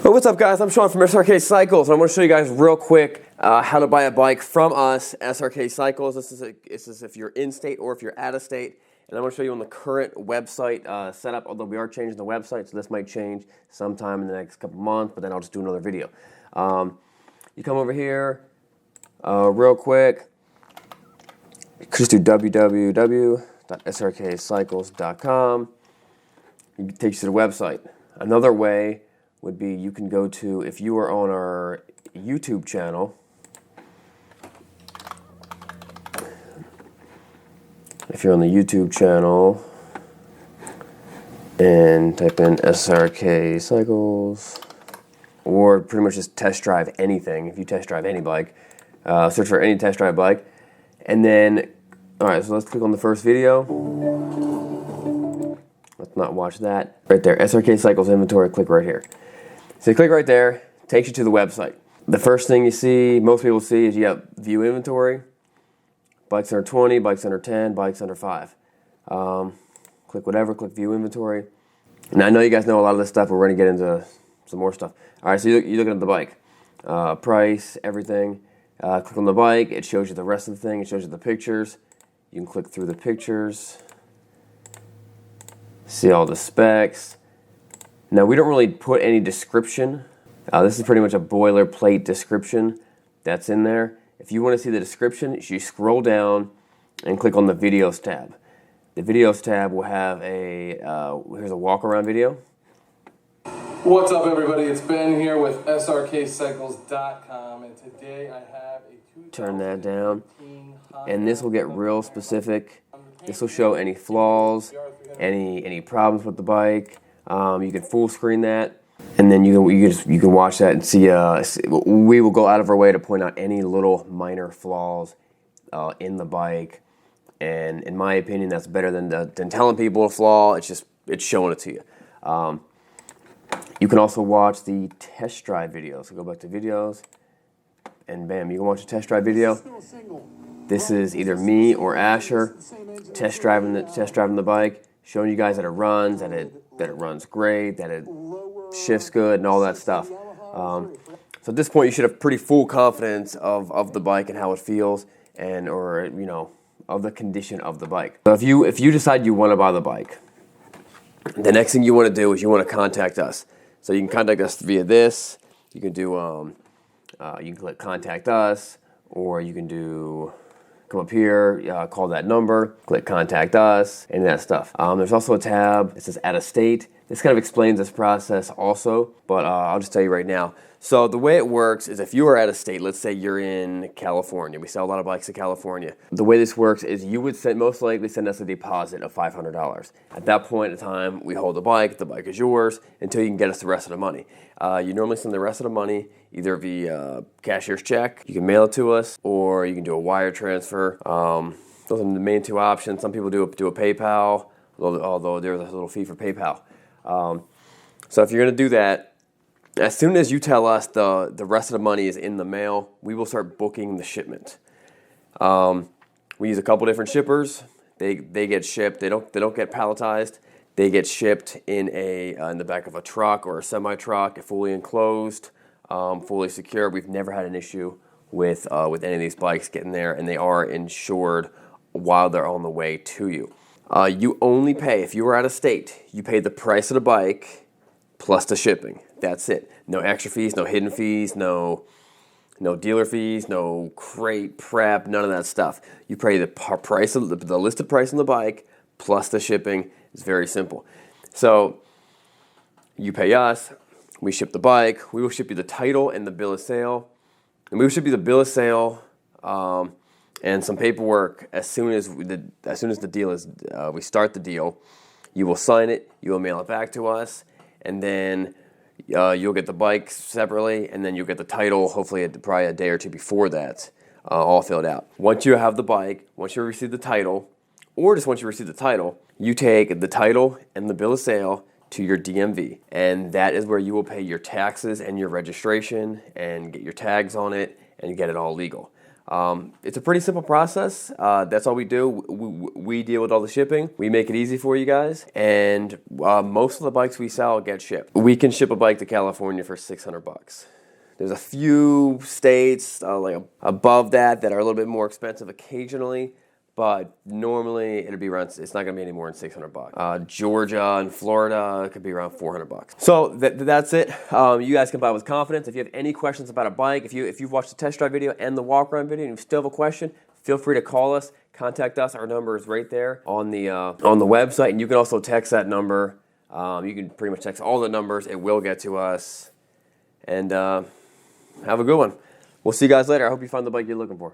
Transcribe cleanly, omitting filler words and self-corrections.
Well, what's up, guys? I'm Sean from Srkcycles, and I'm going to show you guys real quick how to buy a bike from us, Srkcycles. This is if you're in state or if you're out of state, and I'm going to show you on the current website setup. Although we are changing the website, so this might change sometime in the next couple months. But then I'll just do another video. You come over here real quick. Just do www.srkcycles.com. It takes you to the website. Another way would be you can go to, if you are on our YouTube channel, if you're on the YouTube channel and type in Srkcycles, or pretty much just test drive anything. If you test drive any bike, search for any test drive bike, and then, all right, so let's click on the first video. Let's not watch that. Right there, Srkcycles inventory, click right here. So you click right there, takes you to the website. The first thing you see, most people see, is you have view inventory, bikes under 20, bikes under 10, bikes under 5. Click whatever, click view inventory. Now I know you guys know a lot of this stuff, but we're gonna get into some more stuff. All right, so you're looking at the bike. Price, everything. Click on the bike, it shows you the rest of the thing, it shows you the pictures. You can click through the pictures, see all the specs. Now, we don't really put any description. This is pretty much a boilerplate description that's in there. If you want to see the description, you scroll down and click on the videos tab. The videos tab will have a, here's a walk around video. What's up, everybody? It's Ben here with SRKcycles.com, and today I have a Turn that down, and this will get real specific. This will show any flaws, any problems with the bike. You can full screen that, and then you can watch that and see. We will go out of our way to point out any little minor flaws in the bike, and in my opinion, that's better than telling people a flaw. It's showing it to you. You can also watch the test drive video. So go back to videos, and bam, you can watch a test drive video. This is either me or Asher test driving the bike, showing you guys that it runs, that it runs great, that it shifts good, and all that stuff. So at this point, you should have pretty full confidence of the bike and how it feels, or of the condition of the bike. So if you decide you want to buy the bike, the next thing you want to do is you want to contact us. So you can contact us via this. You can do you can click contact us, or you can do. Come up here, call that number, click contact us, and that stuff. There's also a tab that says out of state. This kind of explains this process also, but I'll just tell you right now. So the way it works is if you are out of state, let's say you're in California. We sell a lot of bikes in California. The way this works is you would most likely send us a deposit of $500. At that point in time, we hold the bike is yours until you can get us the rest of the money. You normally send the rest of the money either via cashier's check, you can mail it to us, or you can do a wire transfer. Those are the main two options. Some people do a PayPal, although there's a little fee for PayPal. So if you're going to do that, as soon as you tell us the rest of the money is in the mail, we will start booking the shipment. We use a couple different shippers. They get shipped. They don't get palletized. They get shipped in the back of a truck or a semi truck, fully enclosed, fully secure. We've never had an issue with any of these bikes getting there, and they are insured while they're on the way to you. You only pay, if you are out of state, you pay the price of the bike plus the shipping. That's it. No extra fees, no hidden fees, no dealer fees, no crate prep, none of that stuff. You pay the price of the listed price on the bike plus the shipping. It's very simple. So you pay us, we ship the bike, we will ship you the title and the bill of sale. And we will ship you the bill of sale and some paperwork as soon as the deal is, we start the deal. You will sign it, you will mail it back to us, and then you'll get the bike separately, and then you'll get the title, hopefully probably a day or two before that, all filled out. Once you have the bike, once you receive the title, or just once you receive the title, you take the title and the bill of sale to your DMV, and that is where you will pay your taxes and your registration and get your tags on it and get it all legal. It's a pretty simple process. That's all we do. We deal with all the shipping. We make it easy for you guys. And most of the bikes we sell get shipped. We can ship a bike to California for $600. There's a few states like above that are a little bit more expensive occasionally. But normally it'll be around. It's not gonna be any more than $600. Georgia and Florida could be around $400. So that's it. You guys can buy with confidence. If you have any questions about a bike, if you've watched the test drive video and the walk around video and you still have a question, feel free to call us. Contact us. Our number is right there on the website, and you can also text that number. You can pretty much text all the numbers. It will get to us. And have a good one. We'll see you guys later. I hope you find the bike you're looking for.